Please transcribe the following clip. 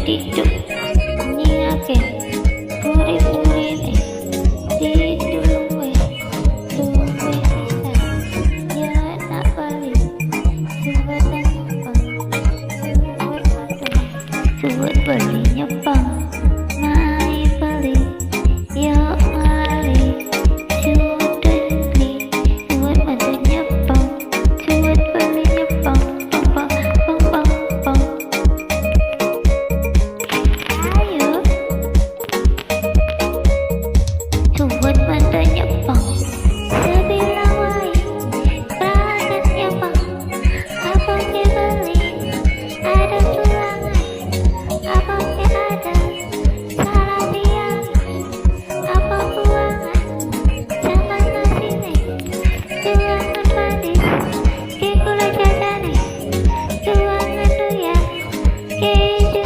Tidur nyiake puri-puri tidur luwe bisa ya nak bali suwet bali nyepang mai bali yo mali suwet beli suwet mata nyepang suwet bali nyepang pang pang pang pang. Suwet mata nyepang sebila wai rakyat nyepang apa ke beli ada tulangan apa ke ada salah biang apa buangan sama nasine tulangan manis ke gula jadane tulangan doya ke